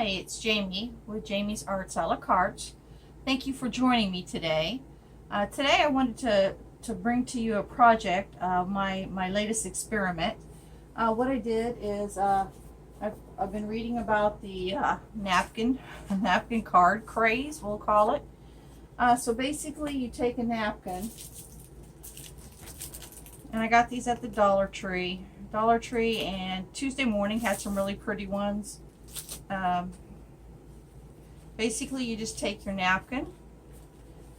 Hi, it's Jamie with JamiesArtsaLaCartes. Thank you for joining me today. Today I wanted to bring to you a project, my latest experiment. What I did is I've been reading about the napkin card craze, we'll call it. So basically you take a napkin, and I got these at the Dollar Tree. And Tuesday morning had some really pretty ones. Basically you just take your napkin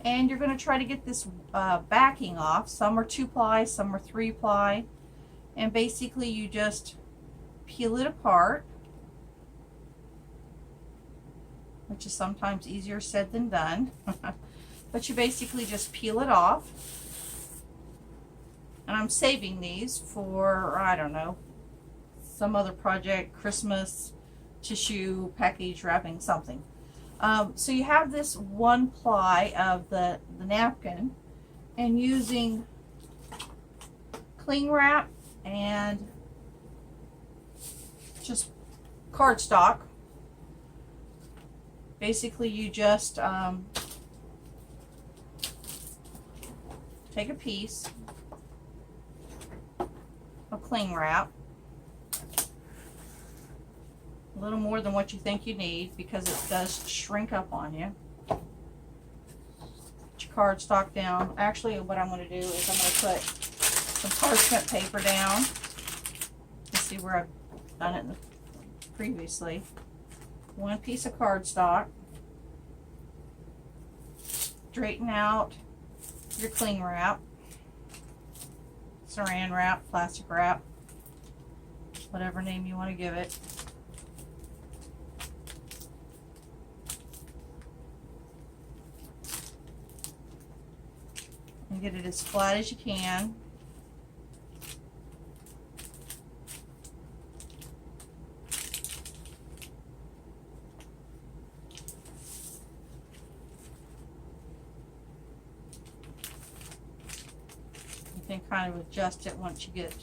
and you're going to try to get this backing off. Some are 2-ply, some are 3-ply, and basically you just peel it apart, which is sometimes easier said than done. But you basically just peel it off, and I'm saving these for, I don't know, some other project, Christmas, tissue, package wrapping, something. So you have this 1-ply of the napkin, and using cling wrap and just cardstock, basically you just take a piece of cling wrap, a little more than what you think you need because it does shrink up on you. Put your cardstock down. Actually, what I'm going to do is I'm going to put some parchment paper down. You see where I've done it previously. 1 piece of cardstock. Straighten out your cling wrap, saran wrap, plastic wrap, whatever name you want to give it. And get it as flat as you can. You can kind of adjust it once you get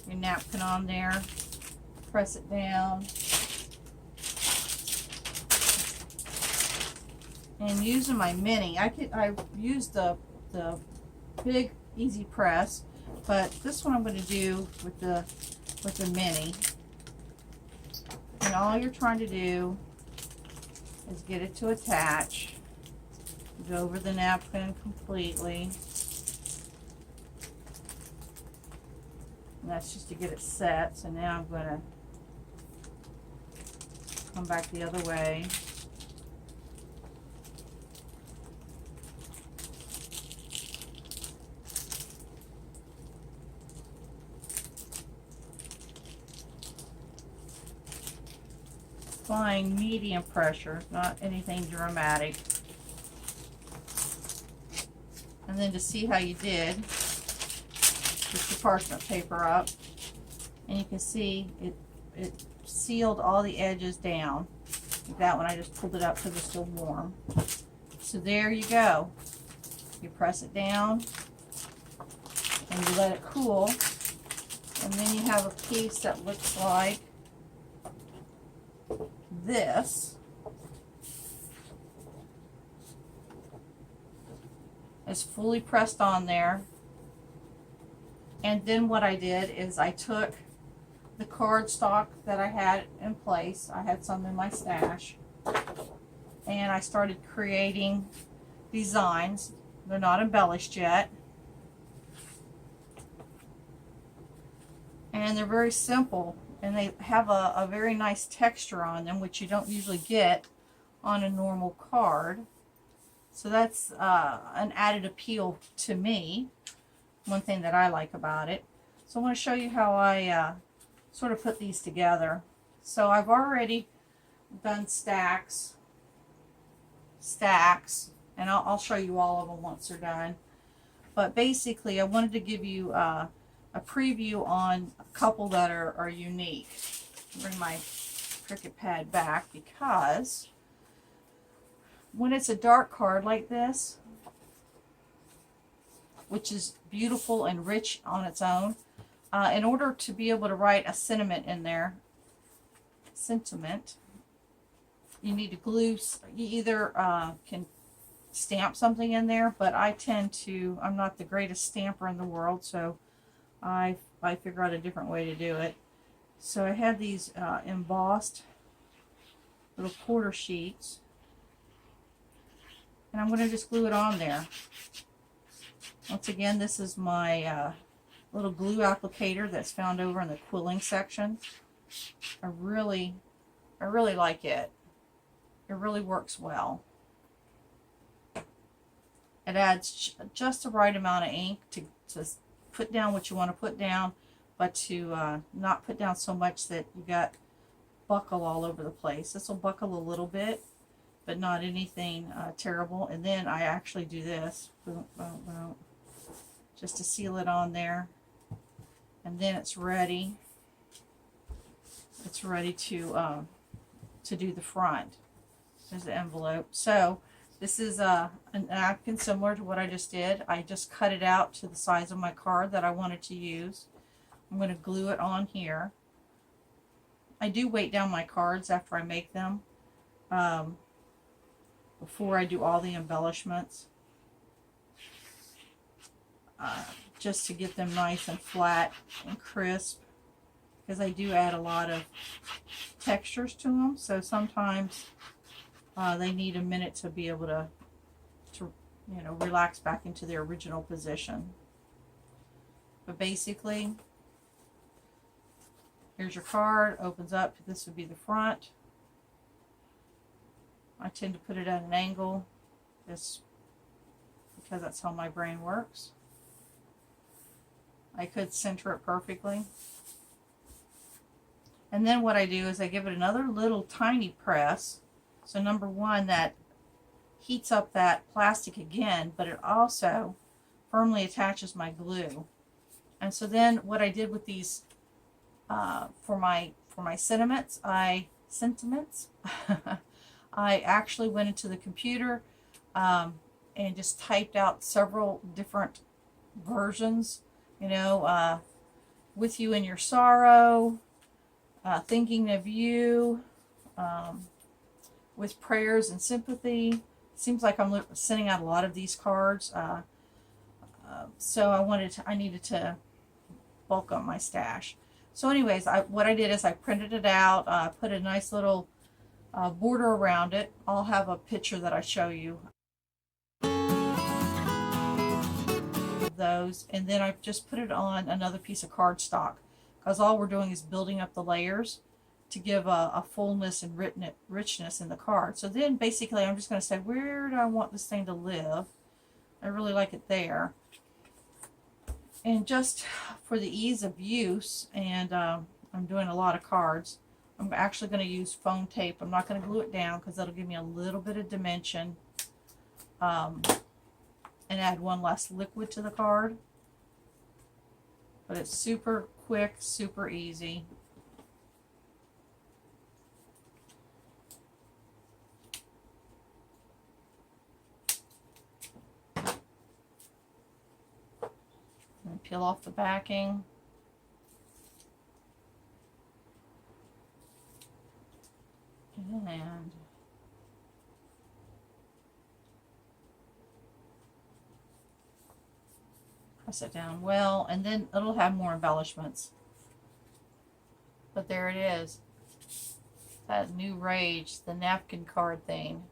your napkin on there. Press it down. And using my mini, I used the big easy press, but this one I'm going to do with the mini. And all you're trying to do is get it to attach. Go over the napkin completely. And that's just to get it set. So now I'm going to come back the other way. Applying medium pressure, not anything dramatic. And then to see how you did, put your parchment paper up, and you can see it sealed all the edges down. Like that one, I just pulled it up because it's still warm. So there you go. You press it down and you let it cool, and then you have a piece that looks like this. It's fully pressed on there. And then what I did is I took the cardstock that I had in place. I had some in my stash, and I started creating designs. They're not embellished yet, and they're very simple, and they have a very nice texture on them, which you don't usually get on a normal card. So that's an added appeal to me, one thing that I like about it. So I want to show you how I sort of put these together. So I've already done stacks, and I'll show you all of them once they're done. But basically I wanted to give you a preview on a couple that are unique. Bring my Cricut pad back, because when it's a dark card like this, which is beautiful and rich on its own, in order to be able to write a sentiment in there, you need to glue, you either can stamp something in there, but I'm not the greatest stamper in the world, so I figure out a different way to do it. So I had these embossed little quarter sheets, and I'm going to just glue it on there. Once again, this is my little glue applicator that's found over in the quilling section. I really like it. It really works well. It adds just the right amount of ink to put down what you want to put down, but to not put down so much that you got buckle all over the place. This will buckle a little bit, but not anything terrible. And then I actually do this, boom, boom, boom, just to seal it on there. And then it's ready. It's ready to do the front. There's the envelope. So this is a napkin similar to what I just did. I just cut it out to the size of my card that I wanted to use. I'm going to glue it on here. I do weight down my cards after I make them, before I do all the embellishments, just to get them nice and flat and crisp, because I do add a lot of textures to them, so sometimes they need a minute to be able to you know, relax back into their original position. But basically, here's your card, opens up, this would be the front. I tend to put it at an angle, just because that's how my brain works. I could center it perfectly. And then what I do is I give it another little tiny press. So number one, that heats up that plastic again, but it also firmly attaches my glue. And so then what I did with these, for my sentiments, I actually went into the computer and just typed out several different versions, you know, with you in your sorrow, thinking of you, with prayers and sympathy. Seems like I'm sending out a lot of these cards, so I needed to bulk up my stash. So anyways, what I did is I printed it out, put a nice little border around it. I'll have a picture that I show you of those, and then I've just put it on another piece of cardstock, because all we're doing is building up the layers to give a fullness and richness in the card. So then basically I'm just going to say, where do I want this thing to live? I really like it there. And just for the ease of use, and I'm doing a lot of cards, I'm actually going to use foam tape. I'm not going to glue it down because that'll give me a little bit of dimension, and add one less liquid to the card. But it's super quick, super easy. And peel off the backing. And press it down well, and then it'll have more embellishments. But there it is. That new rage, the napkin card thing.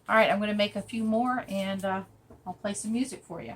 Alright, I'm going to make a few more, and I'll play some music for you.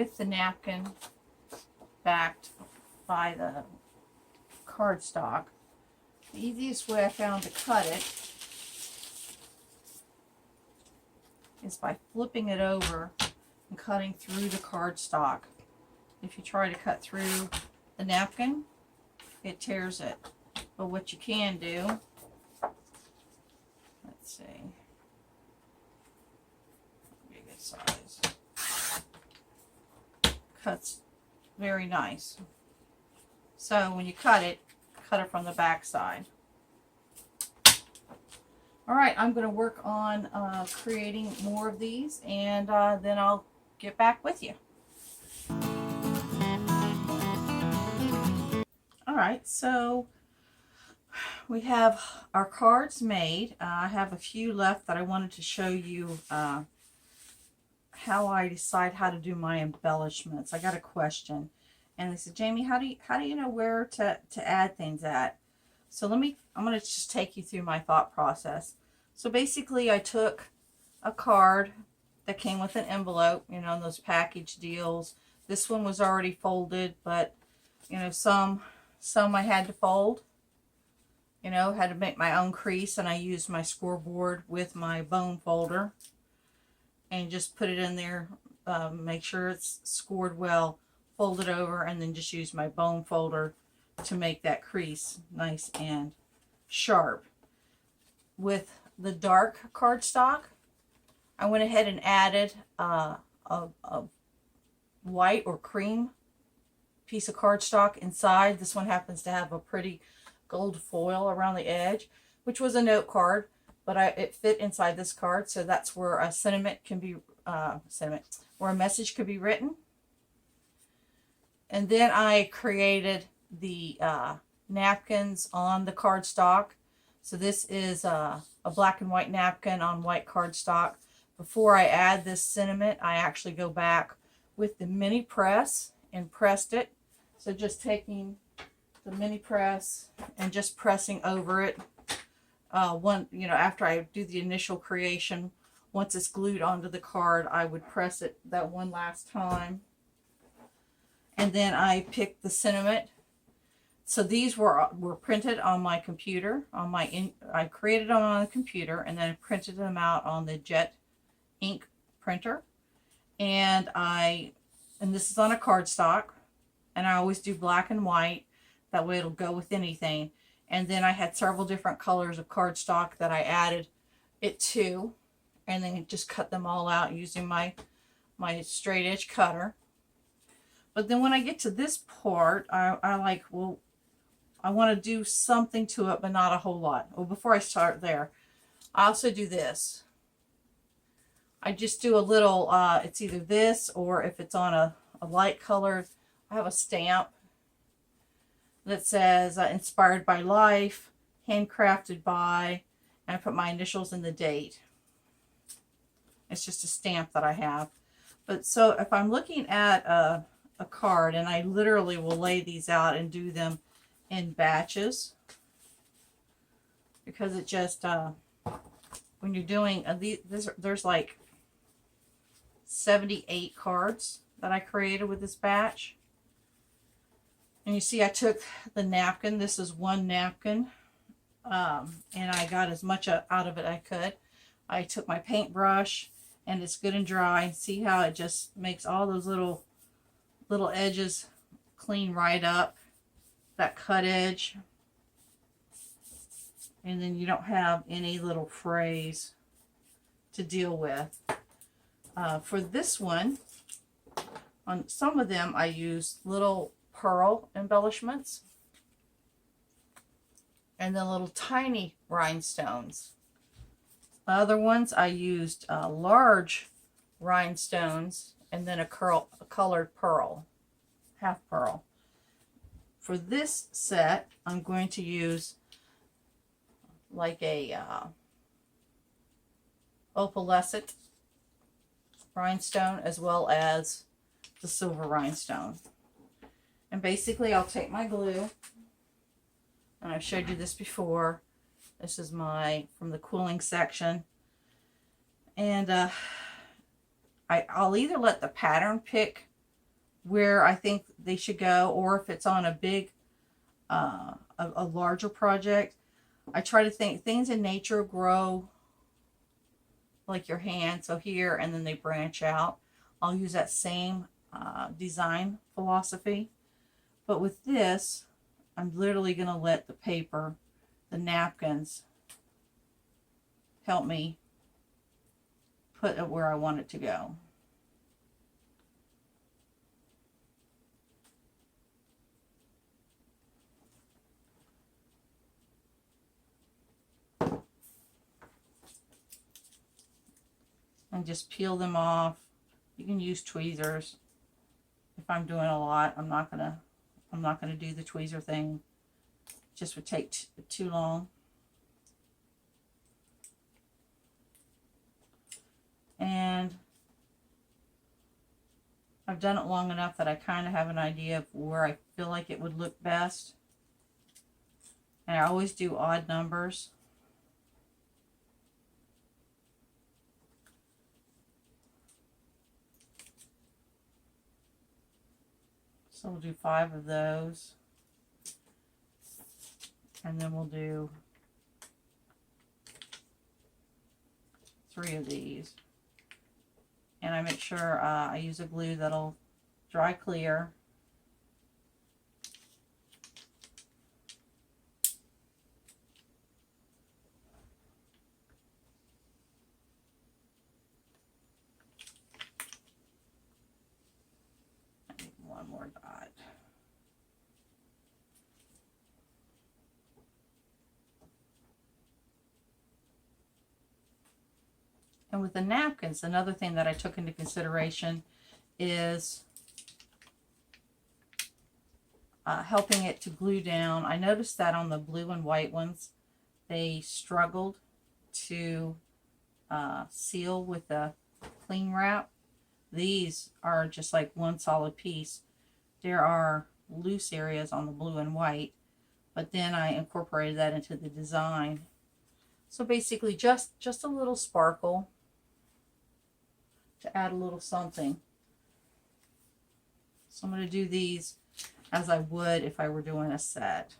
with the napkin backed by the cardstock. The easiest way I found to cut it is by flipping it over and cutting through the cardstock. If you try to cut through the napkin, it tears it. But what you can do, let's see, be a good size. Cuts very nice. So when you cut it from the back side. All right, I'm going to work on creating more of these, and then I'll get back with you. All right, so we have our cards made. I have a few left that I wanted to show you how I decide how to do my embellishments. I got a question, and they said, Jamie, how do you know where to add things at? So I'm going to just take you through my thought process. So basically, I took a card that came with an envelope, you know, those package deals. This one was already folded, but you know, some I had to fold. You know, had to make my own crease, and I used my scoreboard with my bone folder and just put it in there, make sure it's scored well, fold it over, and then just use my bone folder to make that crease nice and sharp. With the dark cardstock, I went ahead and added a white or cream piece of cardstock inside. This one happens to have a pretty gold foil around the edge, which was a note card, but it fit inside this card, so that's where a sentiment can be where a message could be written. And then I created the napkins on the cardstock. So this is a black and white napkin on white cardstock. Before I add this sentiment, I actually go back with the mini press and pressed it. So just taking the mini press and just pressing over it. After I do the initial creation, once it's glued onto the card, I would press it that one last time. And then I picked the sentiment. So these were printed on my computer. I created them on the computer, and then I printed them out on the jet ink printer. And this is on a cardstock, and I always do black and white. That way it'll go with anything. And then I had several different colors of cardstock that I added it to, and then just cut them all out using my straight edge cutter. But then when I get to this part, I want to do something to it, but not a whole lot. Well, before I start there, I also do this. I just do a little, it's either this, or if it's on a light color, I have a stamp that says inspired by life, handcrafted by, and I put my initials and the date. It's just a stamp that I have. But so if I'm looking at a card, and I literally will lay these out and do them in batches, because it just when you're doing there's like 78 cards that I created with this batch. And you see I took the napkin. This is one napkin, and I got as much out of it I could. I took my paintbrush, and it's good and dry. See how it just makes all those little edges clean right up, that cut edge, and then you don't have any little frays to deal with. For this one, on some of them I use little pearl embellishments, and then little tiny rhinestones. Other ones I used large rhinestones, and then a colored pearl, half pearl. For this set, I'm going to use like a opalescent rhinestone, as well as the silver rhinestone. And basically I'll take my glue, and I've showed you this before. This is from the quilling section, and I'll either let the pattern pick where I think they should go, or if it's on a big, a larger project. I try to think things in nature grow like your hand, so here, and then they branch out. I'll use that same design philosophy. But with this, I'm literally going to let the paper, the napkins, help me put it where I want it to go. And just peel them off. You can use tweezers. If I'm doing a lot, I'm not gonna do the tweezer thing. It just would take too long. And I've done it long enough that I kind of have an idea of where I feel like it would look best. And I always do odd numbers. So we'll do 5 of those. And then we'll do 3 of these. And I make sure I use a glue that'll dry clear. I need one more dot. And with the napkins, another thing that I took into consideration is helping it to glue down. I noticed that on the blue and white ones, they struggled to seal with the cling wrap. These are just like one solid piece. There are loose areas on the blue and white, but then I incorporated that into the design. So basically just a little sparkle to add a little something. So I'm going to do these as I would if I were doing a set.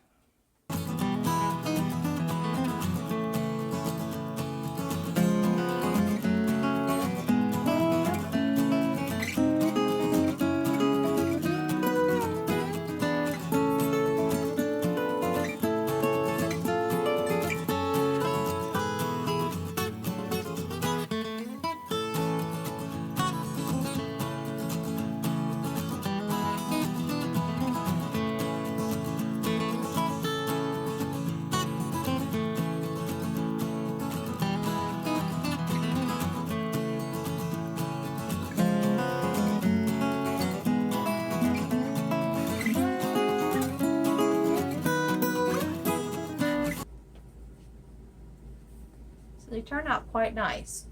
They turn out quite nice.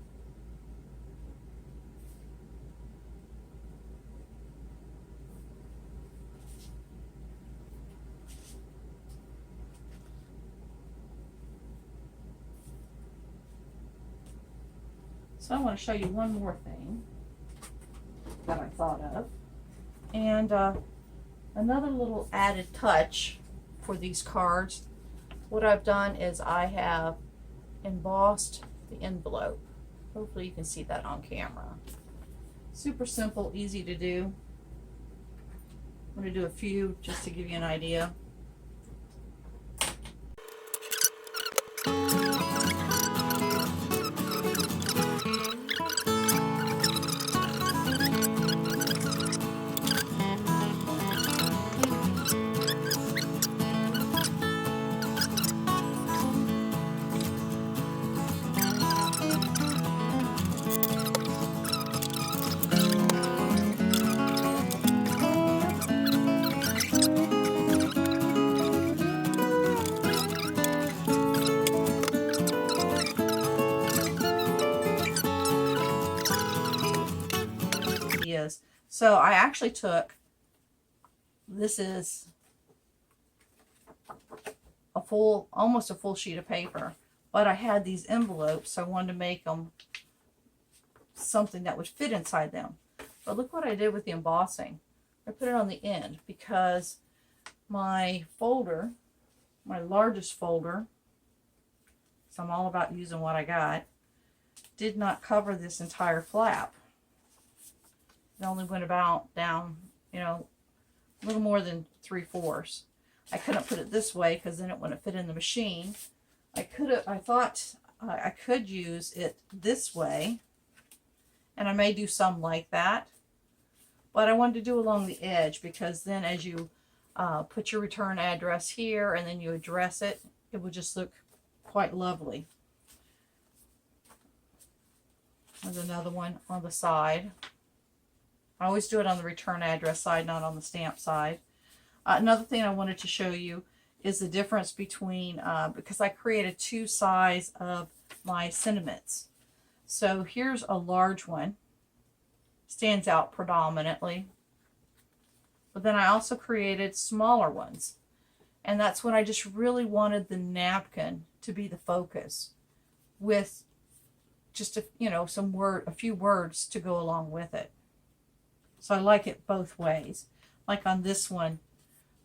So I want to show you one more thing that I thought of. And another little added touch for these cards. What I've done is I have embossed the envelope. Hopefully you can see that on camera. Super simple, easy to do. I'm going to do a few just to give you an idea. So I actually took, this is a full, almost a full sheet of paper, but I had these envelopes, so I wanted to make them something that would fit inside them. But look what I did with the embossing. I put it on the end because my folder, my largest folder, so I'm all about using what I got, did not cover this entire flap. It only went about down, you know, a little more than 3/4. I couldn't put it this way because then it wouldn't fit in the machine. I thought I could use it this way, and I may do some like that, but I wanted to do along the edge because then as you put your return address here and then you address it, it would just look quite lovely. There's another one on the side. I always do it on the return address side, not on the stamp side. Another thing I wanted to show you is the difference between, because I created two size of my sentiments. So here's a large one, stands out predominantly. But then I also created smaller ones. And that's when I just really wanted the napkin to be the focus with just a few words to go along with it. So I like it both ways. Like on this one,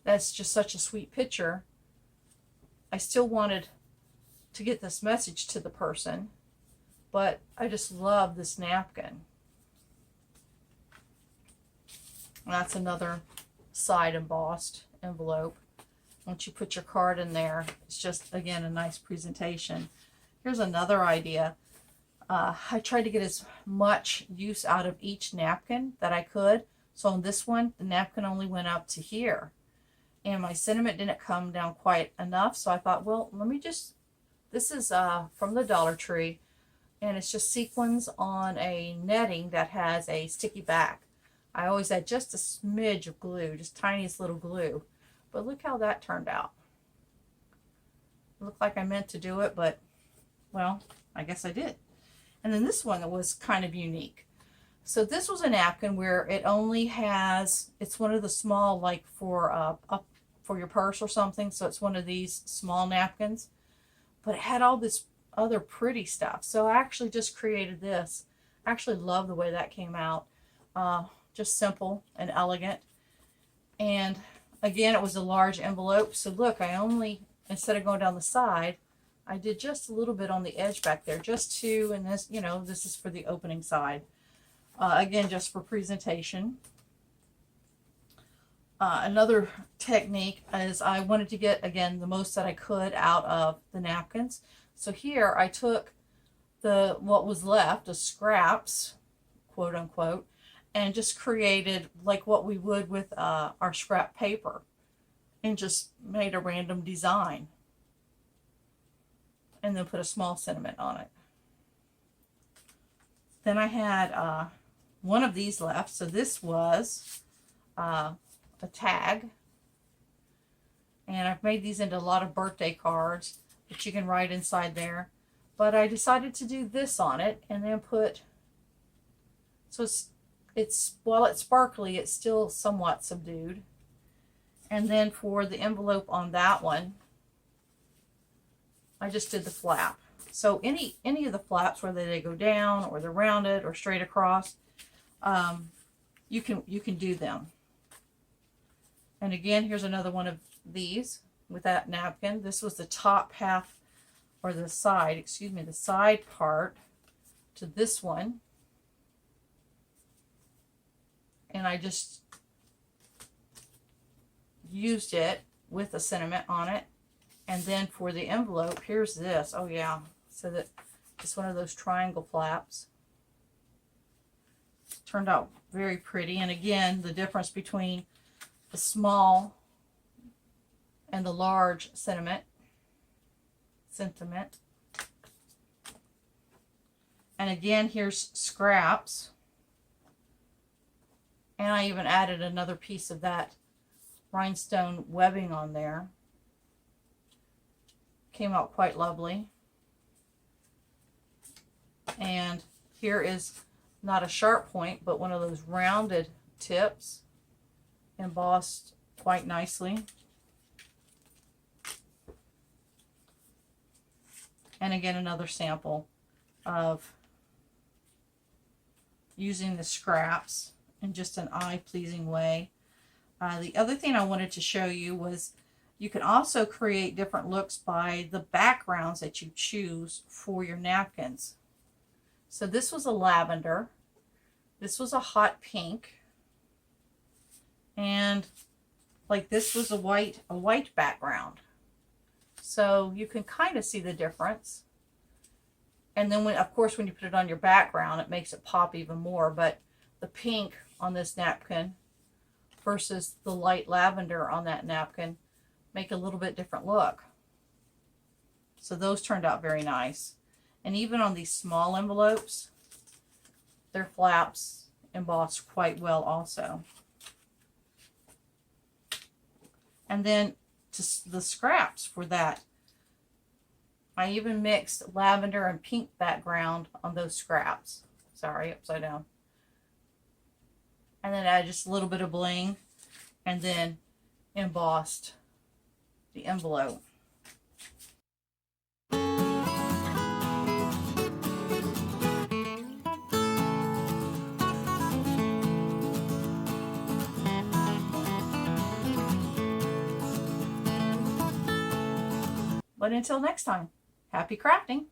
that's just such a sweet picture. I still wanted to get this message to the person, but I just love this napkin. That's another side embossed envelope. Once you put your card in there, it's just, again, a nice presentation. Here's another idea. I tried to get as much use out of each napkin that I could. So on this one, the napkin only went up to here. And my sentiment didn't come down quite enough. So I thought, well, this is from the Dollar Tree. And it's just sequins on a netting that has a sticky back. I always add just a smidge of glue, just tiniest little glue. But look how that turned out. It looked like I meant to do it, but, well, I guess I did. And then this one was kind of unique. So this was a napkin where it only has, it's one of the small, like for your purse or something. So it's one of these small napkins. But it had all this other pretty stuff. So I actually just created this. I actually love the way that came out. Just simple and elegant. And again, it was a large envelope. So look, I only, instead of going down the side, I did just a little bit on the edge back there, just to, and this, this is for the opening side. Again, just for presentation. Another technique is I wanted to get, again, the most that I could out of the napkins. So here I took what was left, the scraps, quote unquote, and just created like what we would with our scrap paper and just made a random design. And then put a small sentiment on it. Then I had one of these left. So this was a tag. And I've made these into a lot of birthday cards that you can write inside there. But I decided to do this on it and then put, so while it's sparkly, it's still somewhat subdued. And then for the envelope on that one, I just did the flap. So any of the flaps, whether they go down or they're rounded or straight across, you can do them. And again, here's another one of these with that napkin. This was the top half, or the side part to this one. And I just used it with a sentiment on it. And then for the envelope, here's this. Oh yeah, so that it's one of those triangle flaps. Turned out very pretty. And again, the difference between the small and the large sentiment. And again, here's scraps. And I even added another piece of that rhinestone webbing on there. Came out quite lovely. And here is not a sharp point, but one of those rounded tips, embossed quite nicely. And again, another sample of using the scraps in just an eye-pleasing way. The other thing I wanted to show you was you can also create different looks by the backgrounds that you choose for your napkins. So this was a lavender, this was a hot pink, and like this was a white background. So you can kind of see the difference. And then when, of course, when you put it on your background, it makes it pop even more. But the pink on this napkin versus the light lavender on that napkin make a little bit different look. So those turned out very nice. And even on these small envelopes, their flaps embossed quite well also. And then to the scraps for that, I even mixed lavender and pink background on those scraps. Sorry, upside down. And then added just a little bit of bling and then embossed the envelope. But until next time, happy crafting!